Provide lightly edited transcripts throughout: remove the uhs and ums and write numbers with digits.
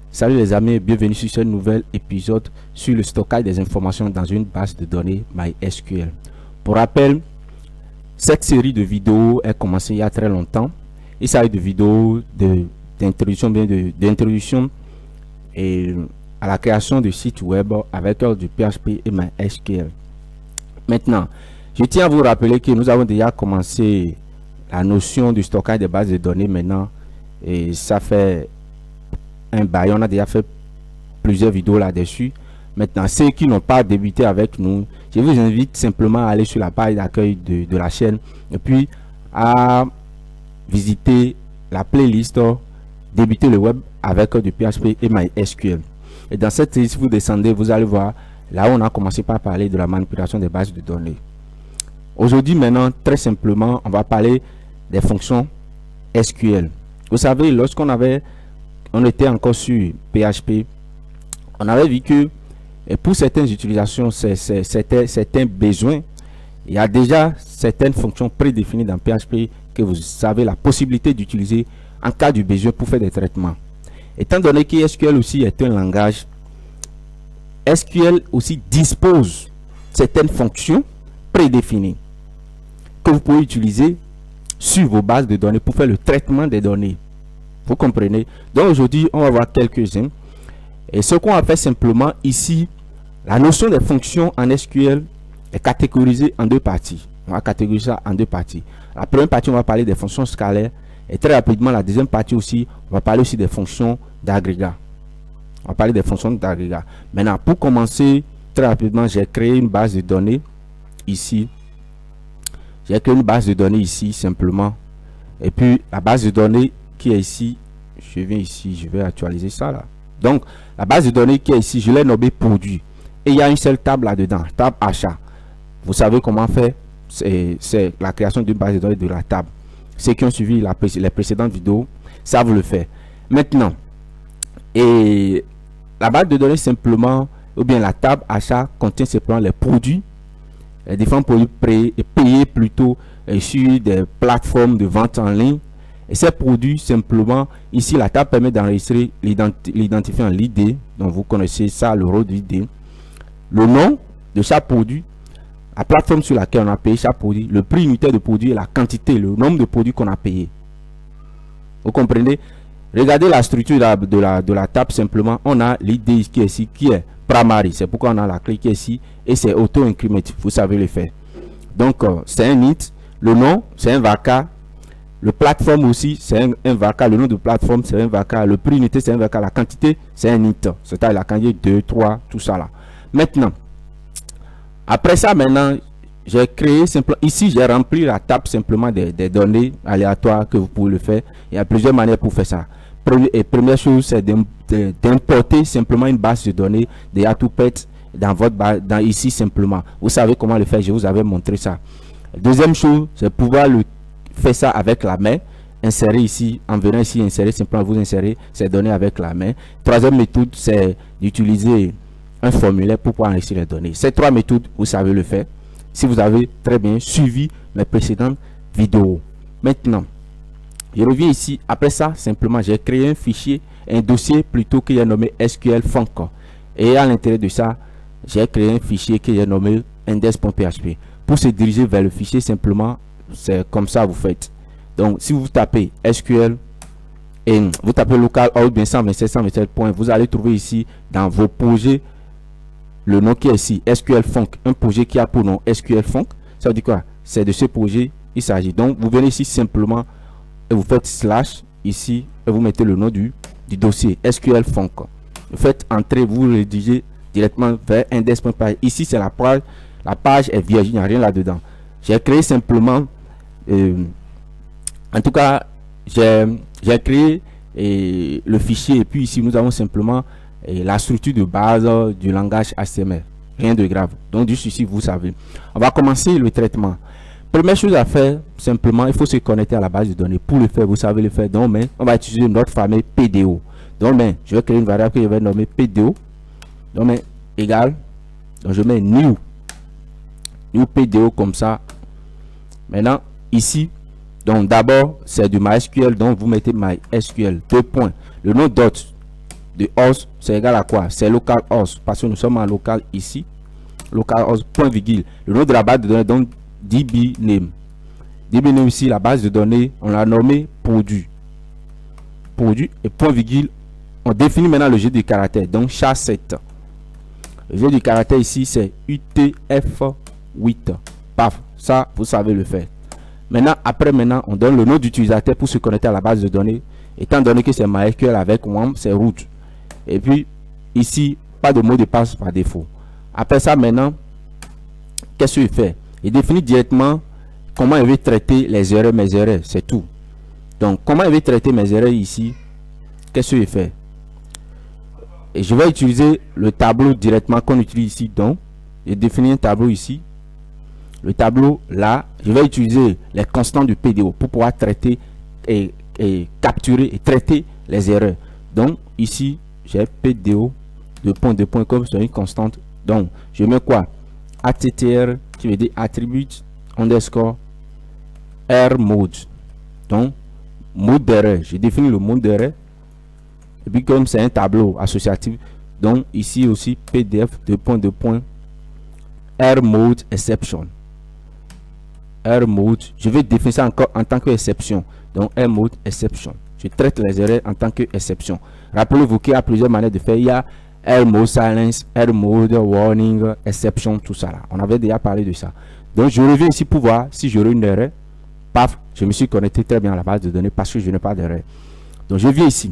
Salut les amis, bienvenue sur ce nouvel épisode sur le stockage des informations dans une base de données MySQL. Pour rappel, cette série de vidéos a commencé il y a très longtemps. Il s'agit de vidéos d'introduction à la création de sites web avec du PHP et MySQL. Maintenant, je tiens à vous rappeler que nous avons déjà commencé la notion du stockage des bases de données maintenant, et ça fait un bail, on a déjà fait plusieurs vidéos là-dessus. Maintenant, ceux qui n'ont pas débuté avec nous, je vous invite simplement à aller sur la page d'accueil de la chaîne et puis à visiter la playlist débuter le web avec du PHP et MySQL. Et dans cette liste, si vous descendez, vous allez voir là où on a commencé par parler de la manipulation des bases de données. Aujourd'hui, maintenant, très simplement, on va parler des fonctions SQL. Vous savez, lorsqu'on était encore sur PHP, on avait vu que pour certaines utilisations, certains besoins, il y a déjà certaines fonctions prédéfinies dans PHP que vous avez la possibilité d'utiliser en cas de besoin pour faire des traitements. Étant donné que SQL aussi est un langage, SQL aussi dispose certaines fonctions prédéfinies que vous pouvez utiliser sur vos bases de données pour faire le traitement des données. Vous comprenez? Donc aujourd'hui, on va voir quelques-uns. Et ce qu'on va faire simplement ici, la notion des fonctions en SQL est catégorisée en deux parties. On va catégoriser ça en deux parties. La première partie, on va parler des fonctions scalaires. Et très rapidement, la deuxième partie aussi, on va parler aussi des fonctions d'agrégat. On va parler des fonctions d'agrégat. Maintenant, pour commencer, très rapidement, j'ai créé une base de données ici. J'ai créé une base de données ici, simplement. Et puis, la base de données qui est ici, je viens ici, je vais actualiser ça là. Donc, la base de données qui est ici, je l'ai nommée produit. Et il y a une seule table là-dedans, table achat. Vous savez comment faire, c'est la création d'une base de données de la table. Ceux qui ont suivi les précédentes vidéos savent le faire. Maintenant, et la base de données simplement, ou bien la table achat contient simplement les produits, les différents produits payés plutôt sur des plateformes de vente en ligne. Et ces produits, simplement, ici, la table permet d'enregistrer l'identifiant l'ID, donc vous connaissez ça, le rôle d'ID, le nom de chaque produit, la plateforme sur laquelle on a payé chaque produit, le prix unitaire de produit et la quantité, le nombre de produits qu'on a payé. Vous comprenez? Regardez la structure de la table, simplement, on a l'ID qui est ici, qui est primary, c'est pourquoi on a la clé qui est ici, et c'est auto-increment, vous savez le faire. Donc, c'est un int, le nom, c'est un varchar. Le plateforme aussi, c'est un varchar. Le nom de plateforme, c'est un varchar. Le prix unité, c'est un varchar. La quantité, c'est un int. C'est-à-dire la quantité 2, 3, tout ça là. Maintenant, après ça, maintenant, j'ai créé simplement. Ici, j'ai rempli la table simplement des données aléatoires que vous pouvez le faire. Il y a plusieurs manières pour faire ça. Première chose, c'est d'importer simplement une base de données de Yatupet dans votre base, ici simplement. Vous savez comment le faire, je vous avais montré ça. Deuxième chose, c'est pouvoir faire ça avec la main, insérer ici, en venant ici, insérer simplement, vous insérez ces données avec la main. Troisième méthode, c'est d'utiliser un formulaire pour pouvoir enregistrer les données. Ces trois méthodes, vous savez le faire si vous avez très bien suivi mes précédentes vidéos. Maintenant, je reviens ici. Après ça, simplement, j'ai créé un fichier, un dossier plutôt que j'ai nommé SQL Func. Et à l'intérieur de ça, j'ai créé un fichier que j'ai nommé index.php. Pour se diriger vers le fichier, simplement, c'est comme ça vous faites. Donc, si vous tapez SQL et vous tapez local ou bien 127 points, vous allez trouver ici dans vos projets le nom qui est ici, SQL Func, un projet qui a pour nom SQL Func. Ça veut dire quoi? C'est de ce projet il s'agit. Donc, vous venez ici simplement et vous faites slash ici et vous mettez le nom du dossier SQL Func. Vous faites entrer, vous rédigez directement vers index.php. Ici, c'est la page est vierge, il n'y a rien là-dedans. J'ai créé simplement en tout cas, j'ai créé le fichier et puis ici nous avons simplement la structure de base du langage HTML. Rien de grave. Donc juste ici, vous savez. On va commencer le traitement. Première chose à faire, simplement, il faut se connecter à la base de données. Pour le faire, vous savez le faire. Donc, on va utiliser notre famille PDO. Donc, je vais créer une variable que je vais nommer PDO. Donc, égal. Donc, je mets new PDO comme ça. Maintenant, ici, donc d'abord, c'est du MySQL. Donc, vous mettez MySQL. 2 points. Le nom de host, c'est égal à quoi? C'est localhost, parce que nous sommes en local ici. Localhost, point virgule. Le nom de la base de données, donc dbname. dbname ici, la base de données, on l'a nommé produit. Produit et point virgule. On définit maintenant le jeu de caractères, donc SHA-7. Le jeu du caractère ici, c'est UTF-8. Paf, ça, vous savez le faire. Maintenant, maintenant, on donne le nom d'utilisateur pour se connecter à la base de données. Étant donné que c'est MySQL avec WAMP, c'est root. Et puis, ici, pas de mot de passe par défaut. Après ça, maintenant, qu'est-ce qu'il fait? Il définit directement comment il veut traiter les erreurs, mes erreurs, c'est tout. Donc, comment il veut traiter mes erreurs ici? Qu'est-ce qu'il fait? Et je vais utiliser le tableau directement qu'on utilise ici. Donc, je définis un tableau ici. Le tableau là, je vais utiliser les constants du PDO pour pouvoir traiter et capturer et traiter les erreurs. Donc, ici, j'ai PDO de point comme c'est une constante. Donc, je mets quoi? ATTR qui veut dire attribute underscore R mode. Donc, mode d'erreur. Je définis le mode d'erreur. Et puis comme c'est un tableau associatif, donc ici aussi PDF de point R mode exception. R mode, je vais définir ça encore en tant que exception. Donc R mode exception. Je traite les erreurs en tant que exception. Rappelez-vous qu'il y a plusieurs manières de faire. Il y a R mode silence, R mode warning, exception, tout ça là. On avait déjà parlé de ça. Donc je reviens ici pour voir si j'aurai une erreur. Paf, je me suis connecté très bien à la base de données parce que je n'ai pas d'erreur. Donc je viens ici.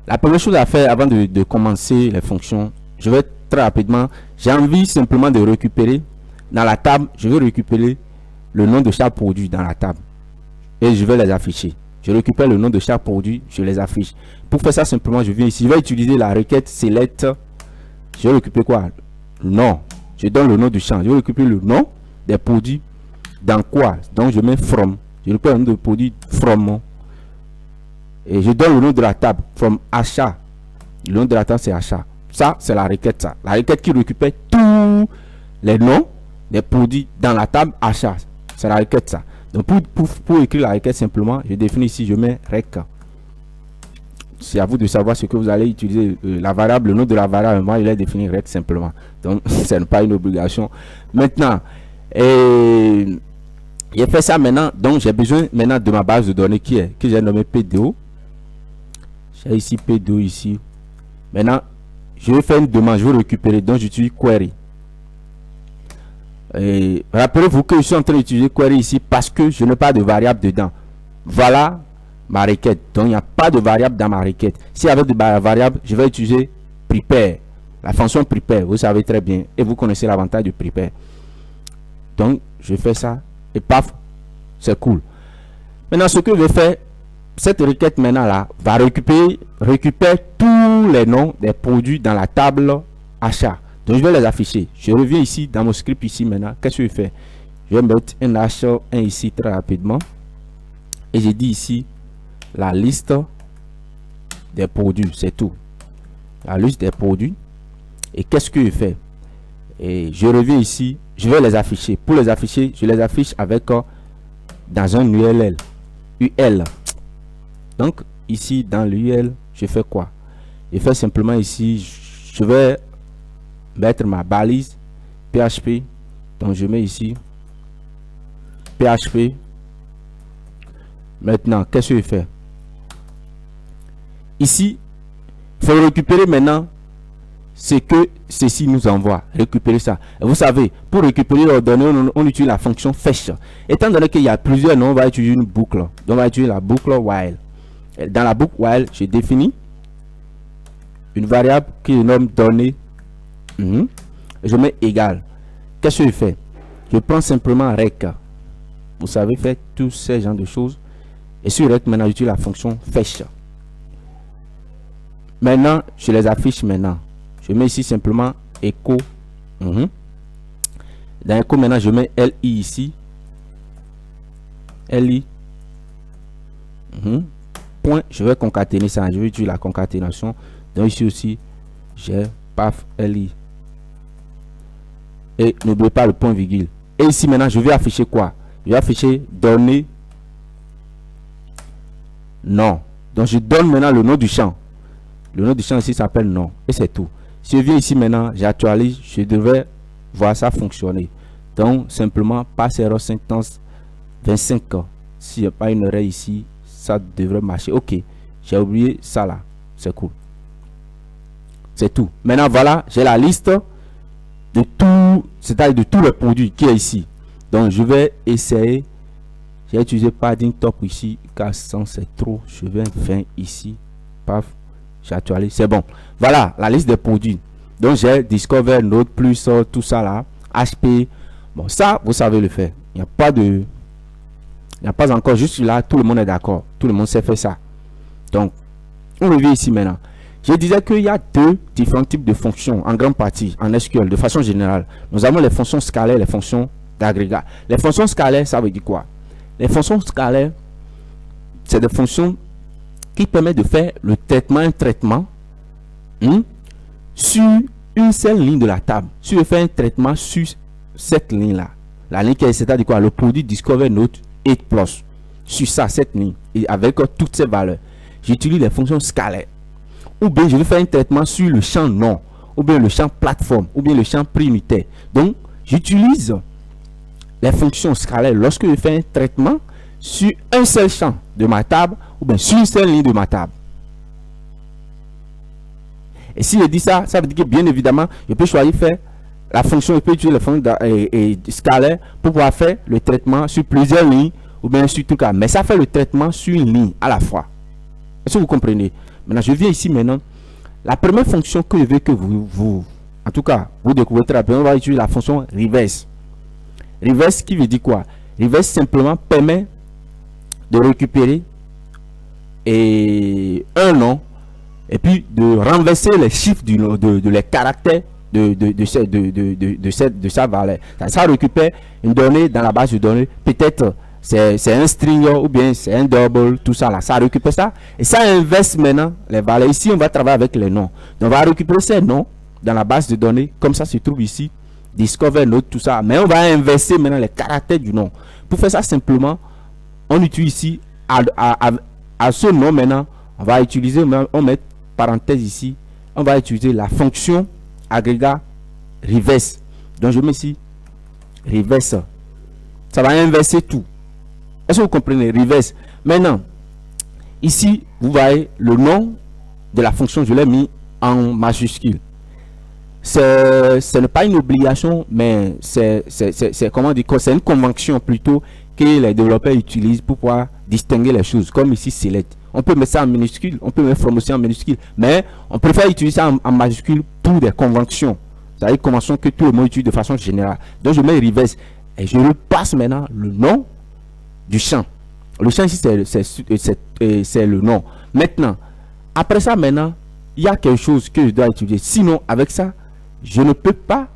La première chose à faire avant de commencer les fonctions, je vais très rapidement, j'ai envie simplement de récupérer dans la table, je vais récupérer le nom de chaque produit dans la table et je vais les afficher. Je récupère le nom de chaque produit, je les affiche. Pour faire ça simplement, je viens ici, je vais utiliser la requête select. Je vais récupérer quoi? Non, je donne le nom du champ, je vais récupérer le nom des produits dans quoi? Donc je mets from, je récupère le nom de produit from. Et je donne le nom de la table, from achat. Le nom de la table, c'est achat. Ça, c'est la requête. Ça. La requête qui récupère tous les noms des produits dans la table achat. C'est la requête, ça. Donc, pour écrire la requête simplement, je définis ici, je mets rec. C'est à vous de savoir ce que vous allez utiliser. La variable, le nom de la variable, moi, il est défini rec simplement. Donc, ce n'est pas une obligation. Maintenant, j'ai fait ça maintenant. Donc, j'ai besoin maintenant de ma base de données que j'ai nommée PDO. J'ai ici P2 ici. Maintenant, je vais faire une demande, je vais récupérer. Donc, j'utilise query. Rappelez-vous que je suis en train d'utiliser query ici parce que je n'ai pas de variable dedans. Voilà ma requête. Donc, il n'y a pas de variable dans ma requête. S'il y avait de variable, je vais utiliser prepare. La fonction prepare, vous savez très bien. Et vous connaissez l'avantage de prepare. Donc, je fais ça. Et paf, c'est cool. Maintenant, ce que je vais faire, cette requête maintenant là va récupérer tous les noms des produits dans la table achat. Donc je vais les afficher. Je reviens ici dans mon script ici maintenant. Qu'est-ce que je fais? Je vais mettre un achat 1 ici très rapidement. Et j'ai dit ici la liste des produits. C'est tout. La liste des produits. Et qu'est-ce que je fais? Et je reviens ici. Je vais les afficher. Pour les afficher, je les affiche avec dans un URL. Donc ici dans l'URL, je fais quoi? Je fais simplement ici, je vais mettre ma balise PHP. Donc je mets ici PHP. Maintenant, qu'est-ce que je fais? Ici, il faut récupérer maintenant ce que ceci nous envoie. Récupérer ça. Et vous savez, pour récupérer les données, on utilise la fonction fetch. Étant donné qu'il y a plusieurs noms, on va utiliser une boucle. Donc on va utiliser la boucle while. Dans la boucle while, je définis une variable qui est nomme données. Je mets égal. Qu'est-ce que je fais? Je prends simplement rec. Vous savez faire tous ces genres de choses. Et sur rec, maintenant, j'utilise la fonction fetch. Maintenant, je les affiche maintenant. Je mets ici simplement echo. Dans echo, maintenant, je mets li ici. Li. Point, je vais concaténer ça. Je vais utiliser la concaténation. Donc ici aussi, j'ai paf li. Et n'oubliez pas le point virgule. Et ici maintenant, je vais afficher quoi? Je vais afficher données. Non. Donc je donne maintenant le nom du champ. Le nom du champ ici s'appelle non. Et c'est tout. Si je viens ici maintenant, j'actualise, je devrais voir ça fonctionner. Donc, simplement, passe erreur sentence 25 ans. S'il n'y a pas une erreur ici, ça devrait marcher. Ok, j'ai oublié ça là. C'est cool. C'est tout. Maintenant, voilà, j'ai la liste de tout, c'est-à-dire de tous les produits qui est ici. Donc, je vais essayer. J'ai utilisé padding top ici, car sans c'est trop. Je vais 20 ici. Paf, j'actualise. C'est bon. Voilà, la liste des produits. Donc, j'ai Discover, Note, plus tout ça là. HP. Bon, ça, vous savez le faire. Il n'y a pas de... Il n'y a pas encore juste là, tout le monde est d'accord. Tout le monde sait faire ça. Donc, on revient ici maintenant. Je disais qu'il y a deux différents types de fonctions en grande partie en SQL de façon générale. Nous avons les fonctions scalaires et les fonctions d'agrégat. Les fonctions scalaires, ça veut dire quoi? Les fonctions scalaires, c'est des fonctions qui permettent de faire le traitement, un traitement sur une seule ligne de la table. Si je fais un traitement sur cette ligne-là, la ligne qui est, c'est-à-dire quoi? Le produit Discover Note 8 Plus. Sur ça, cette ligne, et avec toutes ces valeurs, j'utilise les fonctions scalaires. Ou bien je vais faire un traitement sur le champ nom, ou bien le champ plateforme, ou bien le champ primitaire. Donc, j'utilise les fonctions scalaires lorsque je fais un traitement sur un seul champ de ma table, ou bien sur une seule ligne de ma table. Et si je dis ça, ça veut dire que bien évidemment, je peux choisir faire la fonction, je peux utiliser les fonctions scalaires pour pouvoir faire le traitement sur plusieurs lignes, ou bien sur tout cas. Mais ça fait le traitement sur une ligne à la fois. Est-ce que vous comprenez? Maintenant, je viens ici maintenant. La première fonction que je veux que vous en tout cas, vous découvrez très bien, on va utiliser la fonction reverse. Reverse qui veut dire quoi? Reverse simplement permet de récupérer un nom et puis de renverser les chiffres de les caractères de sa valeur. Ça récupère une donnée dans la base de données, peut-être c'est un string ou bien c'est un double, tout ça là, ça récupère ça et ça inverse maintenant les valeurs. Ici on va travailler avec les noms, donc on va récupérer ces noms dans la base de données comme ça se trouve ici, Discover Note, tout ça, mais on va inverser maintenant les caractères du nom. Pour faire ça simplement, on utilise ici à ce nom maintenant, on va utiliser, on met parenthèse ici, on va utiliser la fonction agrégat reverse. Donc je mets ici reverse, ça va inverser tout. Est-ce que vous comprenez? Reverse. Maintenant, ici, vous voyez le nom de la fonction, je l'ai mis en majuscule. Ce n'est pas une obligation, mais c'est comment dire, c'est une convention plutôt que les développeurs utilisent pour pouvoir distinguer les choses. Comme ici, select. On peut mettre ça en minuscule, on peut mettre from aussi en minuscule, mais on préfère utiliser ça en majuscule pour des conventions. C'est-à-dire conventions que tout le monde utilise de façon générale. Donc, je mets reverse et je repasse maintenant le nom du champ. Le champ ici c'est le nom. Maintenant, après ça maintenant, il y a quelque chose que je dois utiliser. Sinon, avec ça, je ne peux pas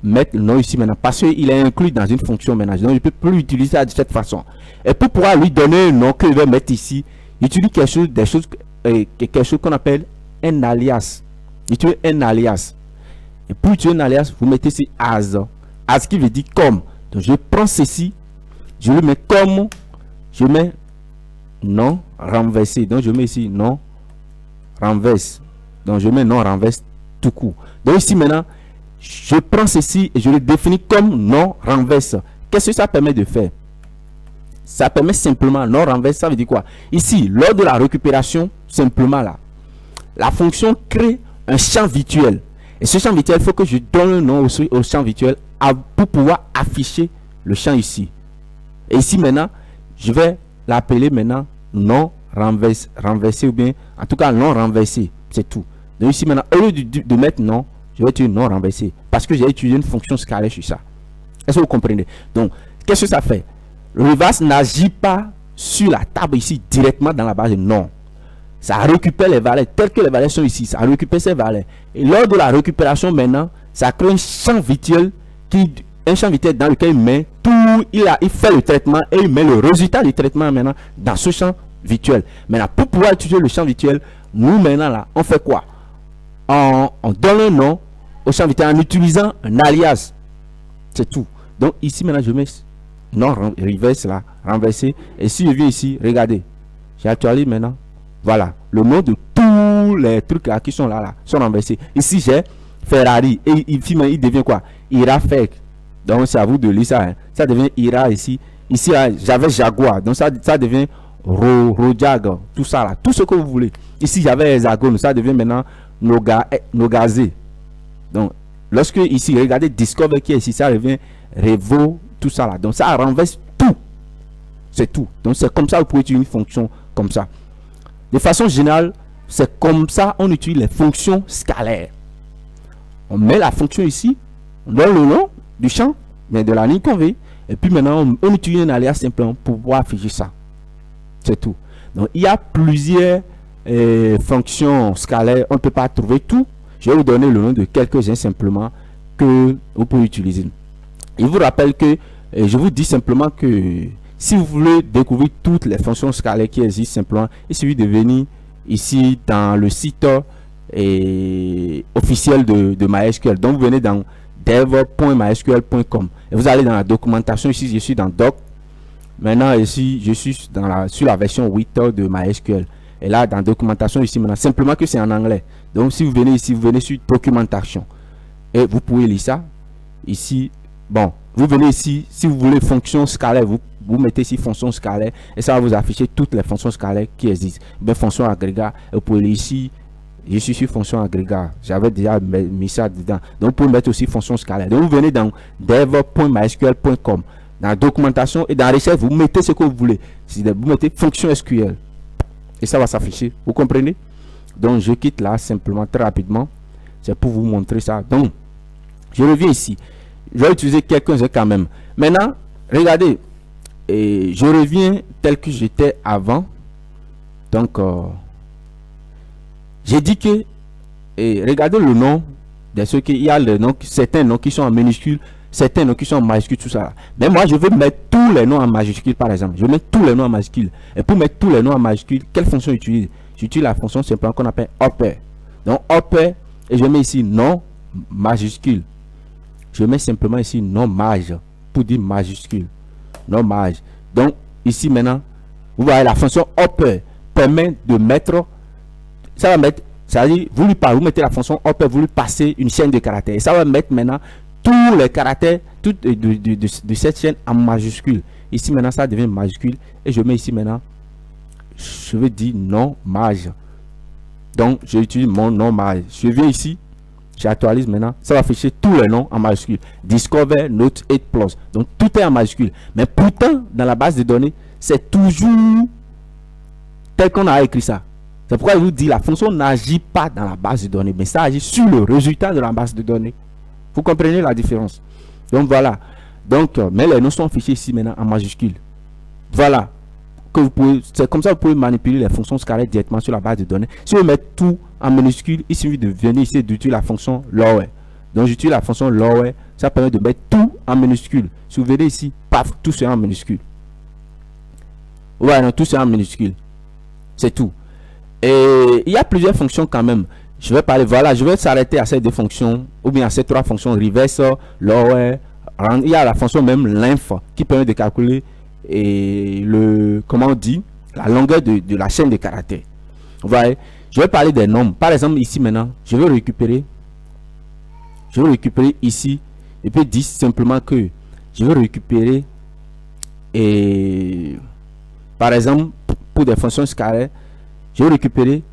mettre le nom ici maintenant parce qu'il est inclus dans une fonction maintenant. Donc, je ne peux plus l'utiliser de cette façon. Et pour pouvoir lui donner un nom que je vais mettre ici, j'utilise quelque chose qu'on appelle un alias. J'utilise un alias. Et pour utiliser un alias, vous mettez ici as. As qui veut dire comme. Donc, je prends ceci. Je le mets comme, je mets non renversé. Donc, je mets ici non renverse. Donc, je mets non renverse tout court. Donc, ici maintenant, je prends ceci et je le définis comme non renverse. Qu'est-ce que ça permet de faire? Ça permet simplement, non renverse, ça veut dire quoi? Ici, lors de la récupération, simplement là, la fonction crée un champ virtuel. Et ce champ virtuel, il faut que je donne un nom au champ virtuel pour pouvoir afficher le champ ici. Et ici maintenant, je vais l'appeler maintenant non renversé ou bien en tout cas non renversé. C'est tout. Donc ici maintenant, au lieu de mettre non, je vais utiliser non renversé parce que j'ai utilisé une fonction scalaire sur ça. Est-ce que vous comprenez? Donc, qu'est-ce que ça fait? Le reverse n'agit pas sur la table ici directement dans la base de non. Ça récupère les valeurs telles que les valeurs sont ici. Ça récupère ces valeurs. Et lors de la récupération maintenant, ça crée un champ virtuel dans lequel il met tout, il fait le traitement et il met le résultat du traitement maintenant dans ce champ virtuel. Maintenant, pour pouvoir utiliser le champ virtuel, nous maintenant là, on fait quoi? On donne un nom au champ virtuel en utilisant un alias. C'est tout. Donc ici maintenant, je mets non reverse là, renversé. Et si je viens ici, regardez, j'actualise maintenant. Voilà, le nom de tous les trucs là qui sont là sont renversés. Ici, j'ai Ferrari et il devient quoi? Irafec. Donc, c'est à vous de lire ça. Hein. Ça devient Ira ici. Ici, j'avais Jaguar. Donc, ça devient Rojag. Tout ça là. Tout ce que vous voulez. Ici, j'avais Hexagone. Ça devient maintenant Nogazé. Donc, lorsque ici, regardez Discover qui est ici, ça devient Revo. Tout ça là. Donc, ça renverse tout. C'est tout. Donc, c'est comme ça que vous pouvez utiliser une fonction comme ça. De façon générale, c'est comme ça on utilise les fonctions scalaires. On met la fonction ici, on donne le nom du champ, mais de la ligne qu'on veut, et puis maintenant on utilise un alias simplement pour pouvoir afficher ça. C'est tout. Donc il y a plusieurs fonctions scalaires, on ne peut pas trouver tout. Je vais vous donner le nom de quelques-uns simplement que vous pouvez utiliser. Je vous rappelle que, je vous dis simplement que si vous voulez découvrir toutes les fonctions scalaires qui existent simplement, il suffit de venir ici dans le site officiel de MySQL. Donc vous venez dans dev.mysql.com et vous allez dans la documentation. Ici je suis dans doc. Maintenant ici je suis sur la version 8 de MySQL. Et là dans documentation ici maintenant, simplement que c'est en anglais. Donc si vous venez ici, vous venez sur documentation et vous pouvez lire ça. Ici, bon, vous venez ici, si vous voulez fonction scalaire, vous mettez ici fonction scalaire et ça va vous afficher toutes les fonctions scalaires qui existent. Bien, fonction agrégat, et vous pouvez lire ici, je suis sur fonction agrégat, j'avais déjà mis ça dedans. Donc vous pouvez mettre aussi fonction scalaire. Donc vous venez dans dev.mysql.com, dans la documentation et dans la recherche, vous mettez ce que vous voulez. Vous mettez fonction SQL et ça va s'afficher. Vous comprenez? Donc je quitte là simplement très rapidement. C'est pour vous montrer ça. Donc je reviens ici. Je vais utiliser quelques-uns quand même. Maintenant, regardez. Et je reviens tel que j'étais avant. Donc, j'ai dit que, regardez le nom de ceux qui, il y a le nom, certains noms qui sont en minuscules, certains noms qui sont en majuscules, tout ça. Mais moi, je veux mettre tous les noms en majuscules, par exemple. Je vais mettre tous les noms en majuscules. Et pour mettre tous les noms en majuscules, quelle fonction j'utilise? J'utilise la fonction simplement qu'on appelle upper. Donc, upper, et je mets ici nom majuscule. Je mets simplement ici nom maj pour dire majuscule. Non maj. Donc ici maintenant, vous voyez la fonction upper permet de mettre, ça va mettre, ça veut dire vous lui parlez, vous mettez la fonction upper, vous lui passez une chaîne de caractères et ça va mettre maintenant tous les caractères de cette chaîne en majuscule. Ici maintenant ça devient majuscule et je mets ici maintenant, je vais dire non maj. Donc j'utilise mon nom maj. Je viens ici. J'actualise maintenant, ça va afficher tous les noms en majuscule. Discover, Note, 8 Plus. Donc tout est en majuscule. Mais pourtant, dans la base de données, c'est toujours tel qu'on a écrit ça. C'est pourquoi je vous dis, la fonction n'agit pas dans la base de données, mais ça agit sur le résultat de la base de données. Vous comprenez la différence? Donc voilà. Donc, mais les noms sont affichés ici maintenant en majuscule. Voilà. C'est comme ça que vous pouvez manipuler les fonctions scalaires directement sur la base de données. Si vous mettez tout en minuscule, il suffit de venir ici d'utiliser la fonction lower. Donc j'utilise la fonction lower, ça permet de mettre tout en minuscule. Si vous venez ici, paf, tout sera en minuscule. Ouais, non, tout sera en minuscule. C'est tout. Et il y a plusieurs fonctions quand même. Je vais parler, voilà, je vais s'arrêter à ces deux fonctions, ou bien à ces trois fonctions, reverse, lower. Il y a la fonction même length qui permet de calculer et comment on dit, la longueur de la chaîne de caractères. Vous voyez, je vais parler des nombres. Par exemple, ici maintenant, je vais récupérer ici, et puis dire simplement que je vais récupérer, et par exemple, pour des fonctions scalaires, je vais récupérer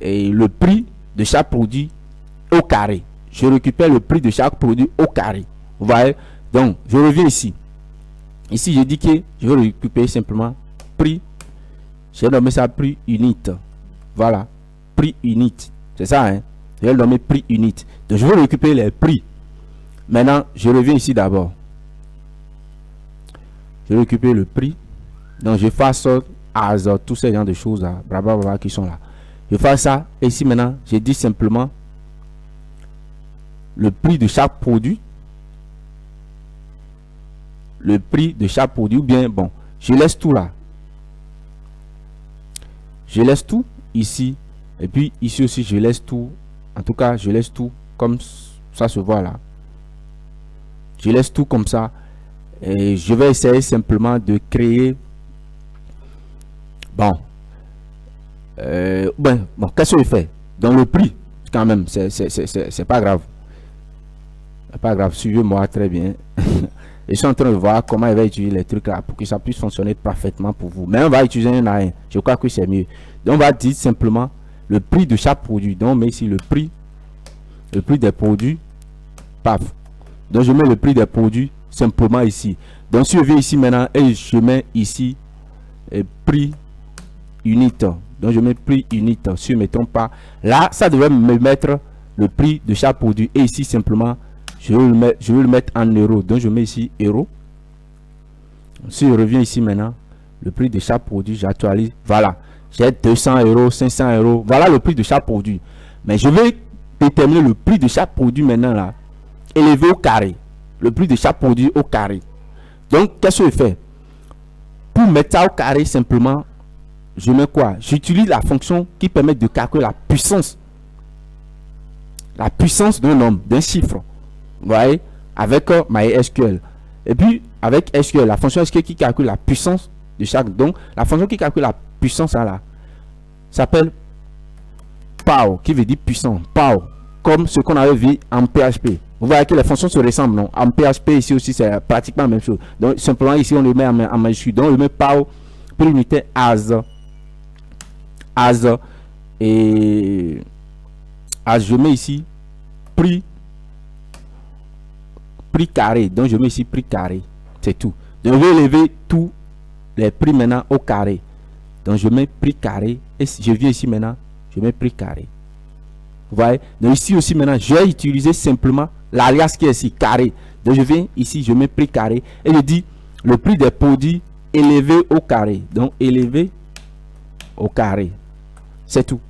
le prix de chaque produit au carré. Je récupère le prix de chaque produit au carré. Vous voyez, donc je reviens ici. Ici, je dis que je vais récupérer simplement prix. J'ai nommé ça prix unit. Voilà, prix unit. C'est ça, hein? Je vais nommer prix unit. Donc, je vais récupérer les prix. Maintenant, je reviens ici d'abord. Je récupère le prix. Donc, je fais ça, tous ces genres de choses là, blablabla, qui sont là. Je fais ça. Et ici, maintenant, je dis simplement le prix de chaque produit. Le prix de chaque produit, ou bien bon, je laisse tout là. Je laisse tout ici, et puis ici aussi je laisse tout. En tout cas, je laisse tout comme ça se voit là. Je laisse tout comme ça, et je vais essayer simplement de créer. Bon, Bon, qu'est-ce que je fais? Dans le prix, quand même, c'est pas grave. Pas grave, suivez-moi très bien. Je suis en train de voir comment il va utiliser les trucs là pour que ça puisse fonctionner parfaitement pour vous. Mais on va utiliser un à un. Je crois que c'est mieux. Donc on va dire simplement le prix de chaque produit. Donc on met ici le prix des produits. Paf. Donc je mets le prix des produits simplement ici. Donc si je viens ici maintenant et je mets ici prix unit. Donc je mets prix unit. Si je ne me trompe pas, là ça devrait me mettre le prix de chaque produit. Et ici simplement je vais le mettre en euros. Donc je mets ici euros. Si je reviens ici maintenant, le prix de chaque produit, j'actualise. Voilà, j'ai 200 euros, 500 euros. Voilà le prix de chaque produit. Mais je vais déterminer le prix de chaque produit maintenant là, élevé au carré. Le prix de chaque produit au carré. Donc qu'est-ce que je fais? Pour mettre ça au carré simplement, je mets quoi? J'utilise la fonction qui permet de calculer la puissance. La puissance d'un nombre, d'un chiffre. Vous voyez, avec MySQL. Et puis, avec SQL, la fonction SQL qui calcule la puissance de chaque. Donc, la fonction qui calcule la puissance là, s'appelle power, qui veut dire puissant. Power, comme ce qu'on avait vu en PHP. Vous voyez que les fonctions se ressemblent, non? En PHP, ici aussi, c'est pratiquement la même chose. Donc, simplement, ici, on le met en majuscule. Donc, on le met power pour l'unité as. Et as, je mets ici prix carré. Donc je mets ici prix carré, c'est tout. Donc je vais élever tous les prix maintenant au carré. Donc je mets prix carré et je viens ici maintenant, je mets prix carré. Vous voyez, donc ici aussi maintenant je vais utiliser simplement l'alias qui est ici carré. Donc je viens ici, je mets prix carré et je dis le prix des produits élevé au carré. Donc élevé au carré, c'est tout.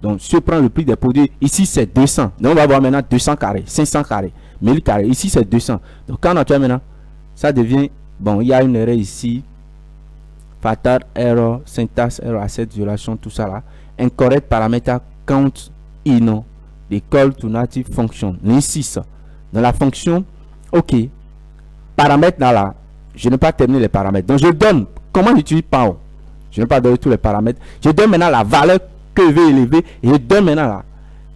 Donc si je prends le prix des produits, ici c'est 200. Donc on va voir maintenant 200 carrés, 500 carrés, 1000 carrés. Ici c'est 200. Donc quand on a maintenant, ça devient, bon, il y a une erreur ici. Fatal error, syntax error, asset violation, tout ça là. Incorrect paramètre count in the call to native function. L'insiste dans la fonction, ok. Paramètres là, je n'ai pas terminé les paramètres. Donc je donne, comment j'utilise Power? Je n'ai pas donné tous les paramètres. Je donne maintenant la valeur que je vais élever et je donne maintenant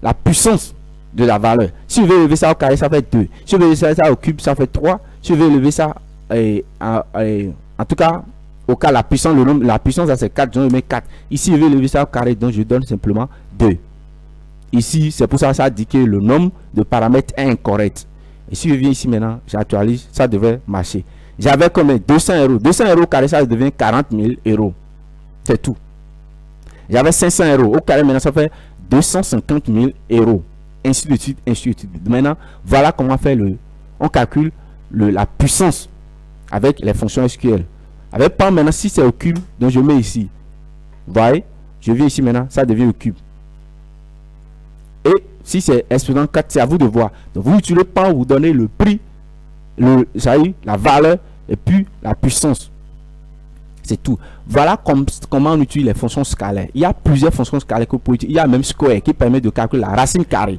la puissance de la valeur. Si je veux élever ça au carré, ça fait 2. Si je veux élever ça au cube, ça fait 3. Si je veux élever ça, en tout cas, au cas la puissance, le nombre, la puissance, ça c'est 4, donc je mets 4. Ici, je vais élever ça au carré, donc je donne simplement 2. Ici, c'est pour ça que ça dit que le nombre de paramètres est incorrect. Et si je viens ici maintenant, j'actualise, ça devrait marcher. J'avais combien? 200 euros. 200 euros au carré, ça devient 40 000 euros. C'est tout. J'avais 500 euros. Au carré, maintenant, ça fait 250 000 euros. Ainsi de suite, ainsi de suite. Maintenant, voilà comment faire on calcule la puissance avec les fonctions SQL. Avec pas maintenant, si c'est au cube, donc je mets ici. Vous voyez? Je viens ici maintenant, ça devient au cube. Et si c'est exposant 4, c'est à vous de voir. Donc vous utilisez pas, vous donnez le prix, la valeur et puis la puissance. C'est tout. Voilà comment on utilise les fonctions scalaires. Il y a plusieurs fonctions scalaires que vous pouvez utiliser. Il y a même square qui permet de calculer la racine carrée.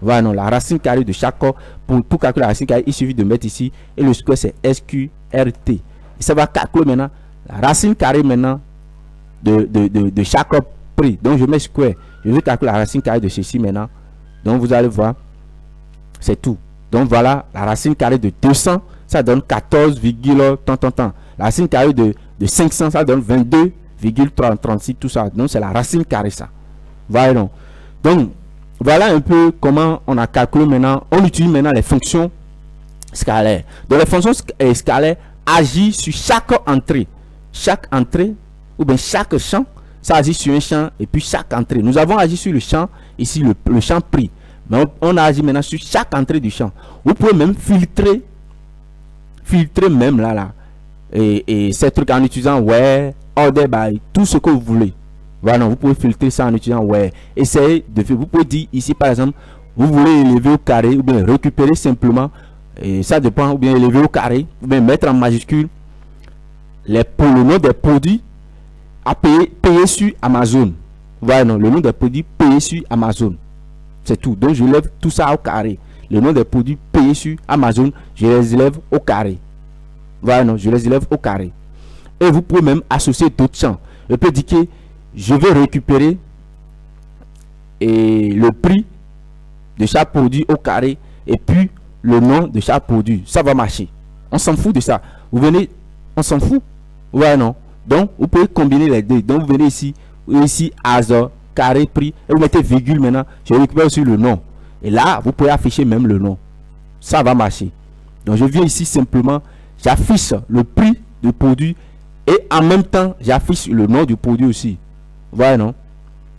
Voilà, non, la racine carrée de chaque corps. Pour calculer la racine carrée, il suffit de mettre ici. Et le square, c'est SQRT. Et ça va calculer maintenant la racine carrée maintenant de chaque prix. Donc je mets square. Je vais calculer la racine carrée de ceci maintenant. Donc vous allez voir. C'est tout. Donc voilà, la racine carrée de 200, ça donne 14, tant. La racine carrée de 500, ça donne 22,36, tout ça. Donc c'est la racine carrée, ça. Voilà. Donc voilà un peu comment on a calculé maintenant. On utilise maintenant les fonctions scalaires. Donc les fonctions scalaires agissent sur chaque entrée. Chaque entrée, ou bien chaque champ, ça agit sur un champ et puis chaque entrée. Nous avons agi sur le champ, ici le champ prix. Mais on a agi maintenant sur chaque entrée du champ. Vous pouvez même filtrer même là. Et ces trucs en utilisant where, order by, tout ce que vous voulez. Voilà, vous pouvez filtrer ça en utilisant where. Essayez de faire. Vous pouvez dire ici par exemple, vous voulez élever au carré ou bien récupérer simplement. Et ça dépend, ou bien élever au carré, ou bien mettre en majuscule le nom des produits à payer sur Amazon. Voilà, non, le nom des produits payés sur Amazon. C'est tout. Donc je lève tout ça au carré. Le nom des produits payés sur Amazon, je les élève au carré. Voilà, non, je les élève au carré. Et vous pouvez même associer d'autres champs. Je peux dire que je vais récupérer et le prix de chaque produit au carré et puis le nom de chaque produit. Ça va marcher. On s'en fout de ça. Vous venez, on s'en fout. Ouais, non. Donc, vous pouvez combiner les deux. Donc, vous venez ici, as carré prix, et vous mettez virgule maintenant. Je récupère aussi le nom. Et là, vous pouvez afficher même le nom. Ça va marcher. Donc, je viens ici simplement, j'affiche le prix du produit et en même temps, j'affiche le nom du produit aussi. Ouais, non.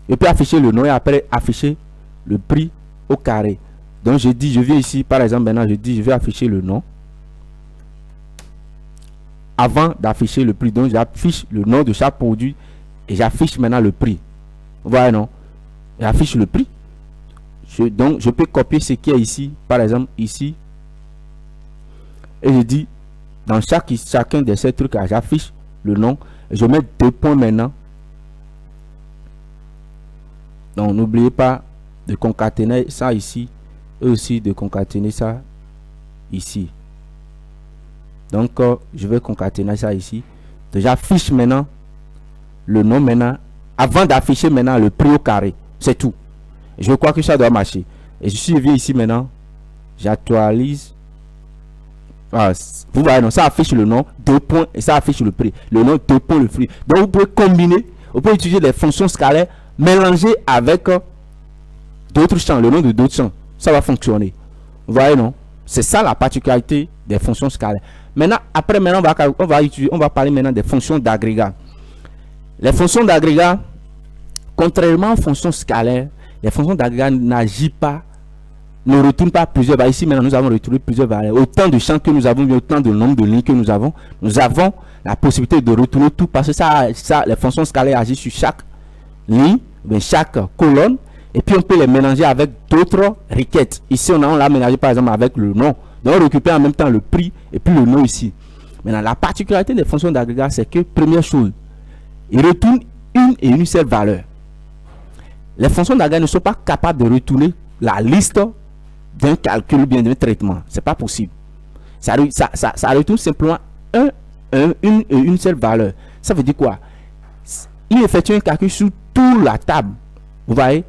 Je peux afficher le nom et après afficher le prix au carré. Donc, je dis, je viens ici, par exemple, maintenant, je dis, je vais afficher le nom. Avant d'afficher le prix, donc j'affiche le nom de chaque produit et j'affiche maintenant le prix. Voilà, non? J'affiche le prix. Donc, je peux copier ce qui est ici, par exemple, ici. Et je dis, dans chacun de ces trucs, j'affiche le nom. Je mets 2 points maintenant. Donc, n'oubliez pas de concaténer ça ici. Et aussi de concaténer ça ici. Donc, je vais concaténer ça ici. J'affiche maintenant le nom maintenant. Avant d'afficher maintenant le prix au carré. C'est tout. Je crois que ça doit marcher. Et je viens ici maintenant. J'actualise. Ah, vous voyez, non, ça affiche le nom, 2 points, et ça affiche le prix. Le nom, 2 points, le prix. Donc, vous pouvez combiner. Vous pouvez utiliser des fonctions scalaires mélangées avec d'autres champs. Le nom de d'autres champs. Ça va fonctionner. Vous voyez, non? C'est ça la particularité des fonctions scalaires. Maintenant, après, maintenant, on va parler maintenant des fonctions d'agrégat. Les fonctions d'agrégat, contrairement aux fonctions scalaires, les fonctions d'agrégat n'agissent pas, ne retournent pas plusieurs valeurs. Ici, maintenant, nous avons retrouvé plusieurs valeurs. Autant de champs que nous avons, autant de nombre de lignes que nous avons la possibilité de retourner tout parce que les fonctions scalaires agissent sur chaque ligne, chaque colonne. Et puis on peut les mélanger avec d'autres requêtes. Ici, on l'a mélangé par exemple avec le nom. Donc on récupère en même temps le prix et puis le nom ici. Maintenant, la particularité des fonctions d'agrégat, c'est que première chose, ils retournent une et une seule valeur. Les fonctions d'agrégat ne sont pas capables de retourner la liste d'un calcul ou bien d'un traitement. C'est pas possible. Ça retourne simplement une seule valeur. Ça veut dire quoi? Il effectue un calcul sur toute la table. Vous voyez?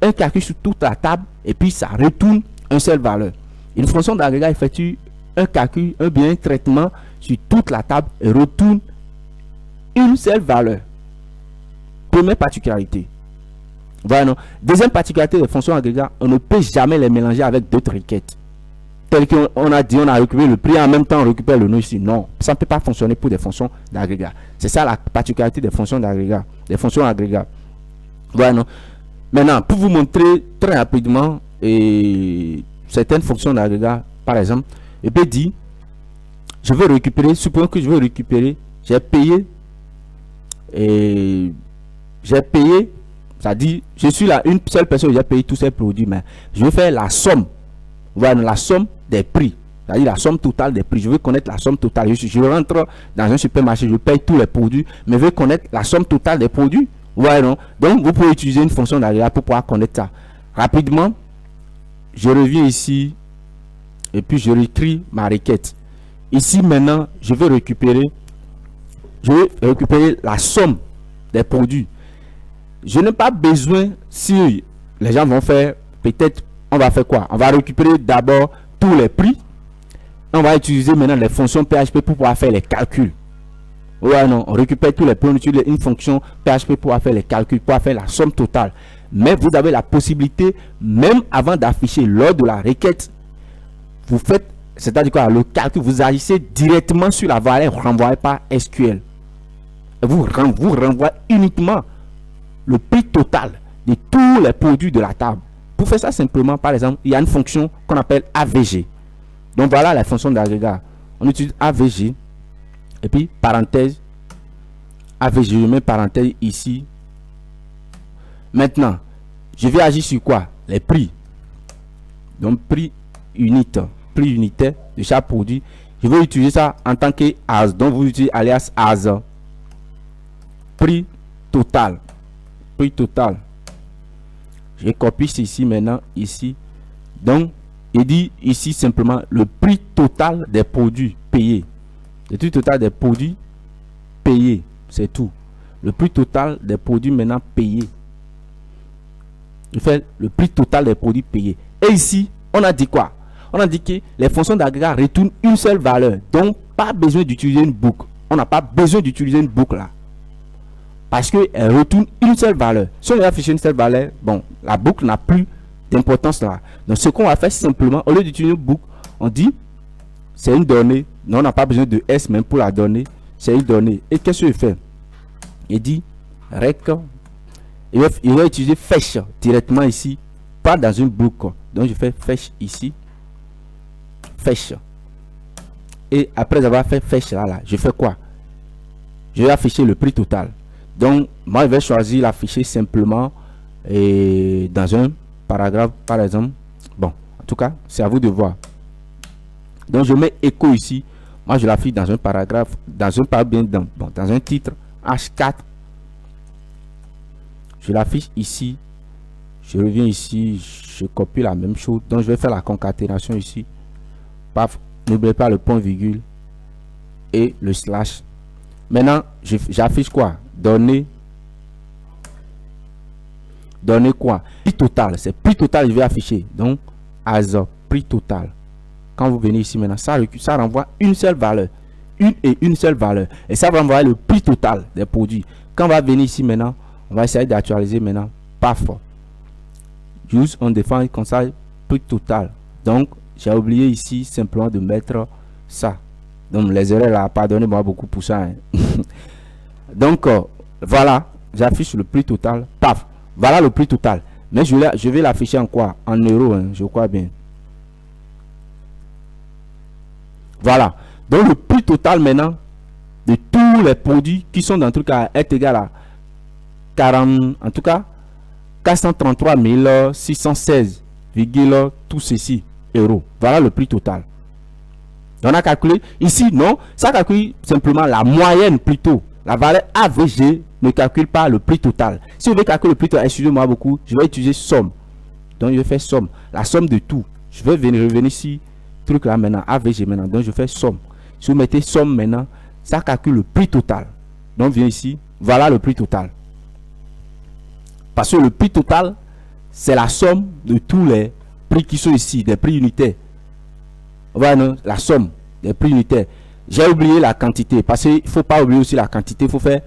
Un calcul sur toute la table et puis ça retourne une seule valeur. Une fonction d'agrégat effectue un calcul, un traitement sur toute la table et retourne une seule valeur. Première particularité. Voilà, non? Deuxième particularité des fonctions d'agrégat, on ne peut jamais les mélanger avec d'autres requêtes. Tel qu'on a dit, on a récupéré le prix en même temps on récupère le nom ici. Non, ça ne peut pas fonctionner pour des fonctions d'agrégat. C'est ça la particularité des fonctions d'agrégat, des fonctions d'agrégat. Voilà, non? Maintenant, pour vous montrer très rapidement certaines fonctions d'agrégat, par exemple, je peux dire, je veux récupérer, supposons que je veux récupérer, j'ai payé, c'est-à-dire, je suis là, une seule personne, j'ai payé tous ces produits, mais je veux faire la somme, voilà, la somme des prix, c'est-à-dire la somme totale des prix. Je veux connaître la somme totale. Je rentre dans un supermarché, je paye tous les produits, mais je veux connaître la somme totale des produits. Ouais, non? Donc, vous pouvez utiliser une fonction d'agrégat pour pouvoir connaître ça. Rapidement, je reviens ici et puis je réécris ma requête. Ici, maintenant, je vais récupérer la somme des produits. Je n'ai pas besoin, si les gens vont faire, peut-être, on va faire quoi? On va récupérer d'abord tous les prix. On va utiliser maintenant les fonctions PHP pour pouvoir faire les calculs. Ouais, non, on récupère tous les points, on utilise une fonction PHP pour faire les calculs, pour faire la somme totale. Mais vous avez la possibilité, même avant d'afficher lors de la requête, vous faites, c'est-à-dire quoi, le calcul, vous agissez directement sur la valeur renvoyée par SQL. Vous renvoyez uniquement le prix total de tous les produits de la table. Pour faire ça simplement, par exemple, il y a une fonction qu'on appelle AVG. Donc voilà la fonction d'agrégat. On utilise AVG. Et puis, parenthèse, AVG, je mets parenthèse ici. Maintenant, je vais agir sur quoi? Les prix. Donc, prix unitaire de chaque produit. Je vais utiliser ça en tant que as. Donc, vous utilisez alias as. Prix total. Prix total. Je copie ceci maintenant, ici. Donc, il dit ici simplement le prix total des produits payés. Le prix total des produits payés, c'est tout. le prix total des produits maintenant payés. Je fais le prix total des produits payés. Et ici, on a dit quoi? On a dit que les fonctions d'agrégat retournent une seule valeur. Donc, pas besoin d'utiliser une boucle. On n'a pas besoin d'utiliser une boucle là. Parce qu'elle retourne une seule valeur. Si on a affiché une seule valeur, bon, la boucle n'a plus d'importance là. Donc, ce qu'on va faire simplement, au lieu d'utiliser une boucle, on dit, c'est une donnée. Non, on n'a pas besoin de S même pour la donnée. C'est une donnée. Et qu'est-ce que je fais? Il dit, rec. Il va utiliser fetch directement ici, pas dans une boucle. Donc, je fais fetch ici. Fetch. Et après avoir fait fetch là, je fais quoi? Je vais afficher le prix total. Donc, moi, je vais choisir l'afficher simplement et dans un paragraphe, par exemple. Bon, en tout cas, c'est à vous de voir. Donc, je mets écho ici. Moi, je l'affiche dans un paragraphe, dans un titre H4. Je l'affiche ici. Je reviens ici. Je copie la même chose. Donc, je vais faire la concaténation ici. Paf. N'oubliez pas le point virgule et le slash. Maintenant, j'affiche quoi? Donner quoi? Prix total. C'est prix total, je vais afficher. Donc, as prix total. Quand vous venez ici maintenant, ça renvoie une seule valeur. Une seule valeur. Et ça va renvoyer le prix total des produits. Quand on va venir ici maintenant, on va essayer d'actualiser maintenant. Paf. Use on défend comme ça, prix total. Donc, j'ai oublié ici simplement de mettre ça. Donc, les erreurs là, pardonnez-moi beaucoup pour ça. Hein. Donc, voilà, j'affiche le prix total. Paf, voilà le prix total. Mais je vais l'afficher en quoi? En euros, hein, je crois bien. Voilà. Donc, le prix total maintenant de tous les produits qui sont dans le truc est égal à 40, en tout cas, 433 616, tout ceci euros. Voilà le prix total. On a calculé ici, non, ça calcule simplement la moyenne plutôt. La valeur AVG ne calcule pas le prix total. Si vous voulez calculer le prix total, excusez-moi beaucoup, je vais utiliser somme. Donc je vais faire somme, la somme de tout. Je vais revenir ici, truc là maintenant, AVG maintenant. Donc je fais somme. Si vous mettez somme maintenant, ça calcule le prix total. Donc viens ici, voilà le prix total. Parce que le prix total, c'est la somme de tous les prix qui sont ici, des prix unitaires. Voilà, la somme des prix unitaires. J'ai oublié la quantité, parce qu'il ne faut pas oublier aussi la quantité. Il faut faire